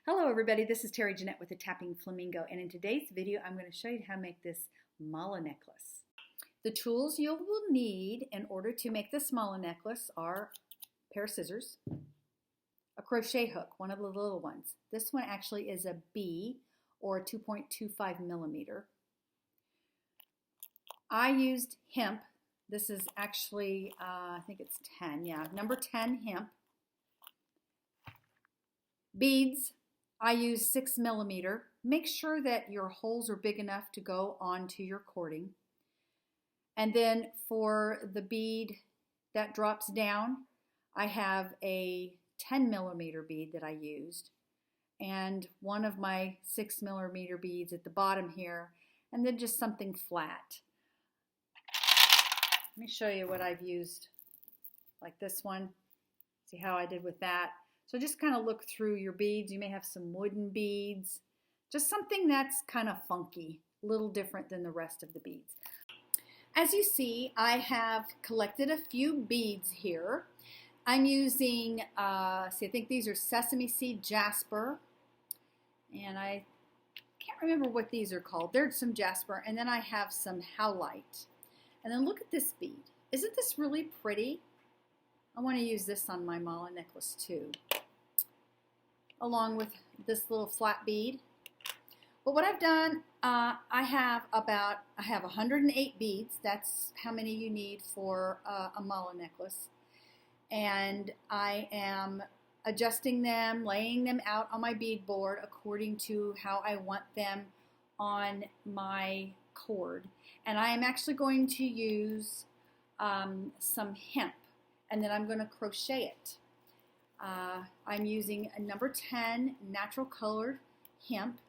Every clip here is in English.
Hello everybody, this is Terry Jeanette with the Tapping Flamingo, and in today's video I'm going to show you how to make this mala necklace. The tools you will need in order to make this mala necklace are a pair of scissors, a crochet hook, one of the little ones. This one actually is a B or 2.25 millimeter. I used hemp. This is actually, I think it's 10, yeah, number 10 hemp. Beads. I use 6 millimeter. Make sure that your holes are big enough to go onto your cording. And then for the bead that drops down, I have a 10 millimeter bead that I used, and one of my 6 millimeter beads at the bottom here, and then just something flat. Let me show you what I've used, like this one. See how I did with that. So just kind of look through your beads. You may have some wooden beads, just something that's kind of funky, a little different than the rest of the beads. As you see, I have collected a few beads here. I'm using, I think these are sesame seed jasper, and I can't remember what these are called. There's some jasper, and then I have some howlite. And then look at this bead. Isn't this really pretty? I want to use this on my mala necklace too, along with this little flat bead. But what I've done, I have 108 beads. That's how many you need for a mala necklace. And I am adjusting them, laying them out on my bead board according to how I want them on my cord. And I am actually going to use some hemp, and then I'm going to crochet it. I'm using a number 10 natural colored hemp,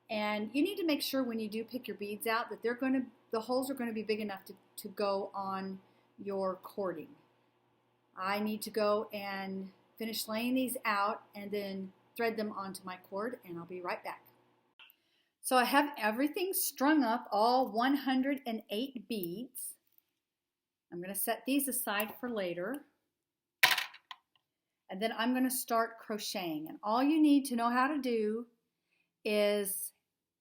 and you need to make sure when you do pick your beads out that the holes are going to be big enough to go on your cording. I need to go and finish laying these out and then thread them onto my cord, and I'll be right back. So I have everything strung up, all 108 beads. I'm going to set these aside for later. And then I'm going to start crocheting. And all you need to know how to do is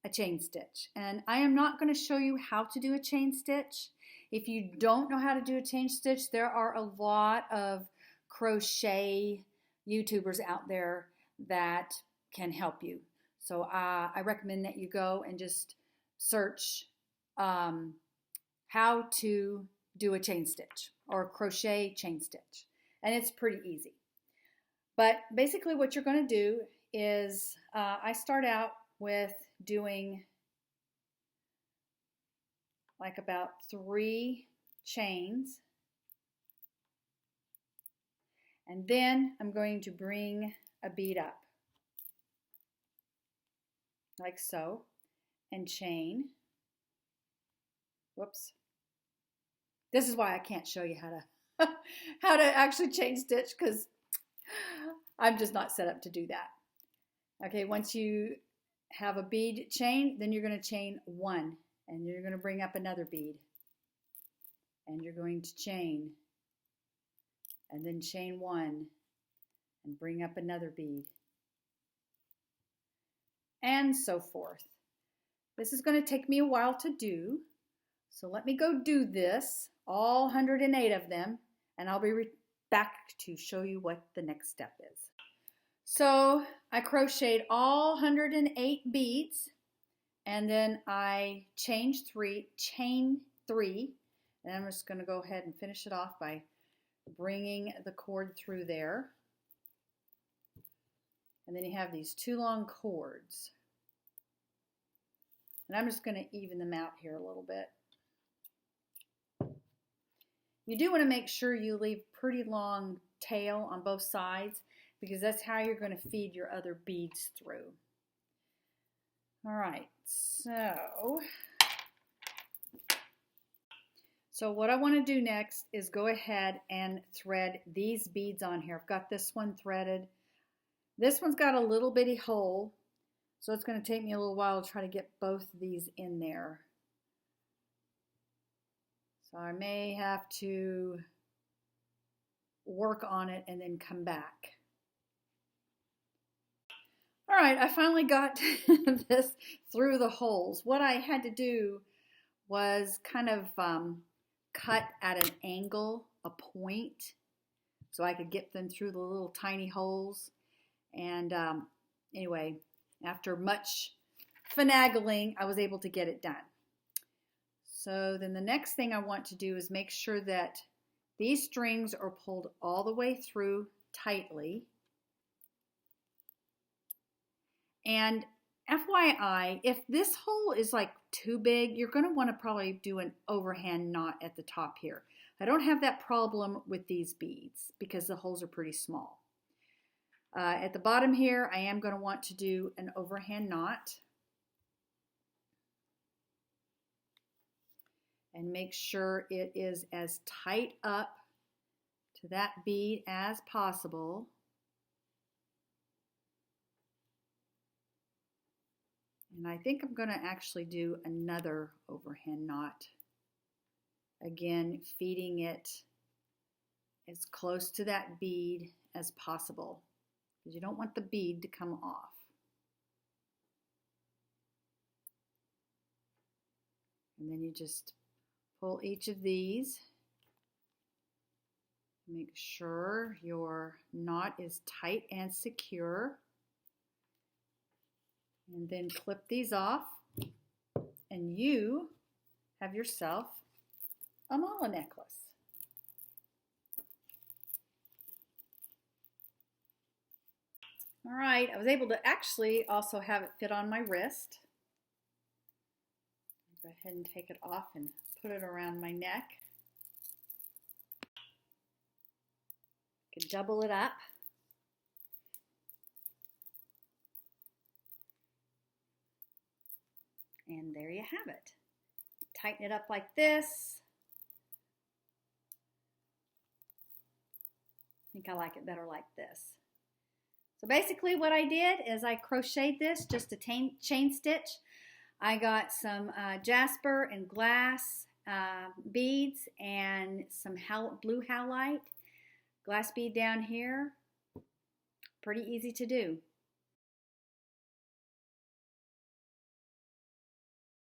a chain stitch. And I am not going to show you how to do a chain stitch. If you don't know how to do a chain stitch, there are a lot of crochet YouTubers out there that can help you. So I recommend that you go and just search how to do a chain stitch or crochet chain stitch, and it's pretty easy. But basically what you're going to do is I start out with doing like about 3 chains, and then I'm going to bring a bead up like so and chain. Whoops. This is why I can't show you how to actually chain stitch, because I'm just not set up to do that. Okay, once you have a bead chain, then you're going to chain 1, and you're going to bring up another bead, and you're going to chain, and then chain 1 and bring up another bead, and so forth. This is going to take me a while to do, so let me go do this, all 108 of them, and I'll be back to show you what the next step is. So I crocheted all 108 beads, and then I chain 3, and I'm just going to go ahead and finish it off by bringing the cord through there. And then you have these 2 long cords. And I'm just going to even them out here a little bit. You do want to make sure you leave pretty long tail on both sides, because that's how you're going to feed your other beads through. All right, so what I want to do next is go ahead and thread these beads on here. I've got this one threaded. This one's got a little bitty hole, so it's going to take me a little while to try to get both of these in there. So I may have to work on it and then come back. right, I finally got this through the holes. What I had to do was kind of cut at an angle, a point, so I could get them through the little tiny holes. And anyway, after much finagling, I was able to get it done. So then the next thing I want to do is make sure that these strings are pulled all the way through tightly. And FYI, if this hole is like too big, you're going to want to probably do an overhand knot at the top here. I don't have that problem with these beads because the holes are pretty small. At the bottom here, I am going to want to do an overhand knot. And make sure it is as tight up to that bead as possible. And I think I'm going to actually do another overhand knot. Again, feeding it as close to that bead as possible, because you don't want the bead to come off. And then you just pull each of these. Make sure your knot is tight and secure. And then clip these off, and you have yourself a mala necklace. All right, I was able to actually also have it fit on my wrist. Go ahead and take it off and put it around my neck. You can double it up. And there you have it. Tighten it up like this. I think I like it better like this. So basically what I did is I crocheted this just a chain stitch. I got some jasper and glass beads and some blue howlite. Glass bead down here. Pretty easy to do.